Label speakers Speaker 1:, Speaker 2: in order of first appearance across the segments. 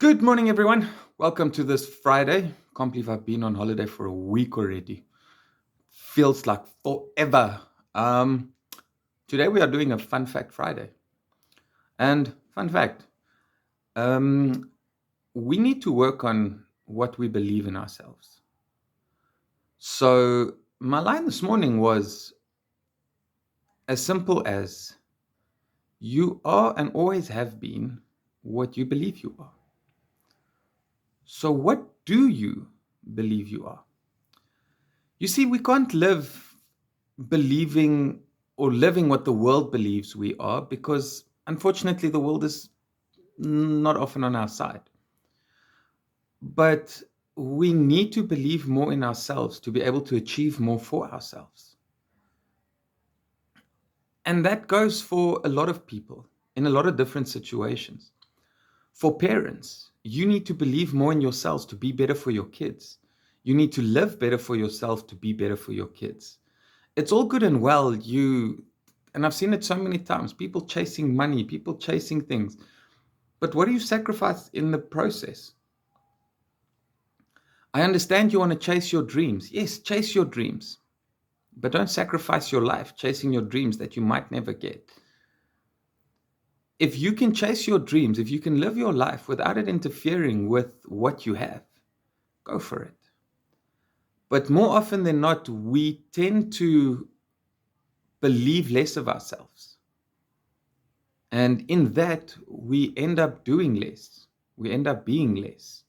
Speaker 1: Good morning, everyone. Welcome to this Friday. Can't believe I've been on holiday for a week already. Feels like forever. Um, Today we are doing a Fun Fact Friday. And fun fact, um, we need to work on what we believe in ourselves. So my line this morning was as simple as you are and always have been what you believe you are. So what do you believe you are? You see, we can't live believing or living what the world believes we are because unfortunately the world is not often on our side. But we need to believe more in ourselves to be able to achieve more for ourselves. And that goes for a lot of people in a lot of different situations. For parents, you need to believe more in yourselves to be better for your kids. You need to live better for yourself to be better for your kids. It's all good and well, and I've seen it so many times, people chasing money, people chasing things. But what do you sacrifice in the process? I understand you want to chase your dreams. Yes, chase your dreams. But don't sacrifice your life chasing your dreams that you might never get. If you can chase your dreams, if you can live your life without it interfering with what you have, go for it. But more often than not, we tend to believe less of ourselves. And in that, we end up doing less. We end up being less.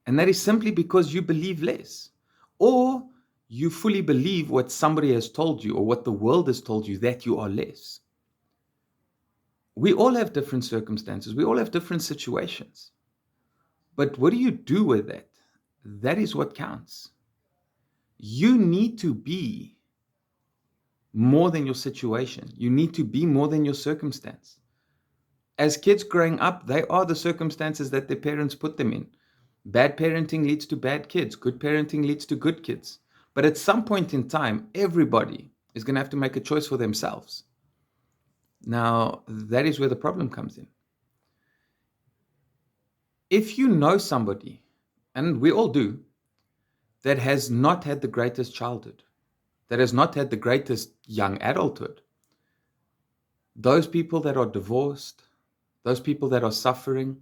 Speaker 1: And that is simply because you believe less. Or you fully believe what somebody has told you or what the world has told you that you are less. We all have different circumstances. We all have different situations. But what do you do with that? That is what counts. You need to be more than your situation. You need to be more than your circumstance. As kids growing up, they are the circumstances that their parents put them in. Bad parenting leads to bad kids. Good parenting leads to good kids. But at some point in time, everybody is going to have to make a choice for themselves. Now, that is where the problem comes in. If you know somebody, and we all do, that has not had the greatest childhood, that has not had the greatest young adulthood, those people that are divorced, those people that are suffering,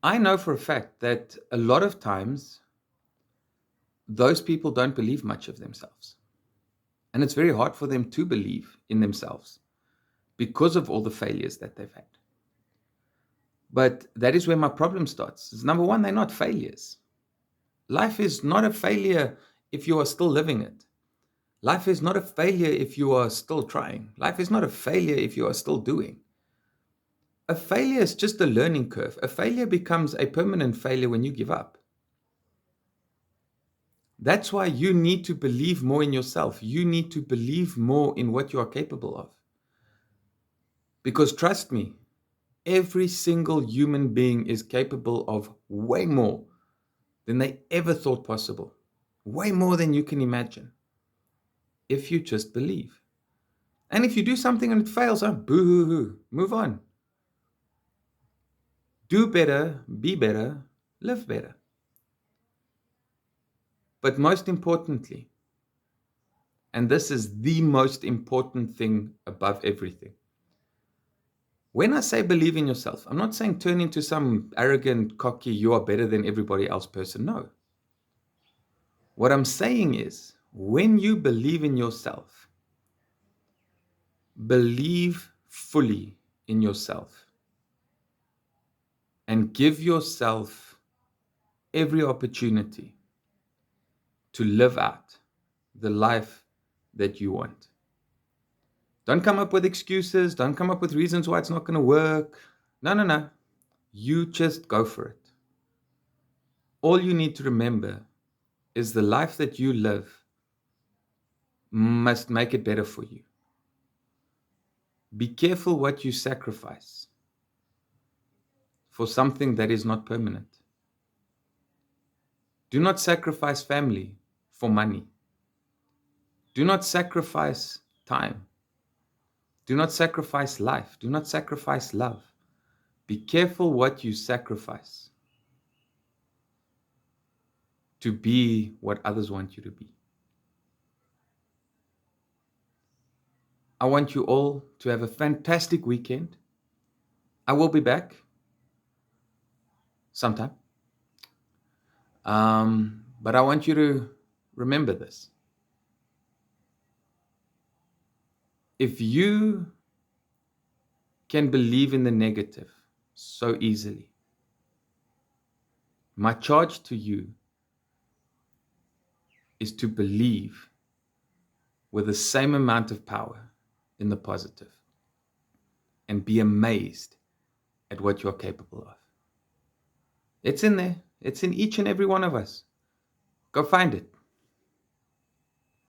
Speaker 1: I know for a fact that a lot of times those people don't believe much of themselves. And it's very hard for them to believe in themselves because of all the failures that they've had. But that is where my problem starts. Is number one, they're not failures. Life is not a failure if you are still living it. Life is not a failure if you are still trying. Life is not a failure if you are still doing. A failure is just a learning curve. A failure becomes a permanent failure when you give up. That's why you need to believe more in yourself. You need to believe more in what you are capable of. Because trust me, every single human being is capable of way more than they ever thought possible. Way more than you can imagine. If you just believe. And if you do something and it fails, boo hoo hoo. Move on. Do better, be better, live better. But most importantly, and this is the most important thing above everything, when I say believe in yourself, I'm not saying turn into some arrogant, cocky, you are better than everybody else person. No. What I'm saying is, when you believe in yourself, believe fully in yourself and give yourself every opportunity to live out the life that you want. Don't come up with excuses. Don't come up with reasons why it's not going to work. No, no, no. You just go for it. All you need to remember is the life that you live must make it better for you. Be careful what you sacrifice for something that is not permanent. Do not sacrifice family for money. Do not sacrifice time. Do not sacrifice life. Do not sacrifice love. Be careful what you sacrifice to be what others want you to be. I want you all to have a fantastic weekend. I will be back sometime. But I want you to remember this. If you can believe in the negative so easily, my charge to you is to believe with the same amount of power in the positive and be amazed at what you're capable of. It's in there. It's in each and every one of us. Go find it.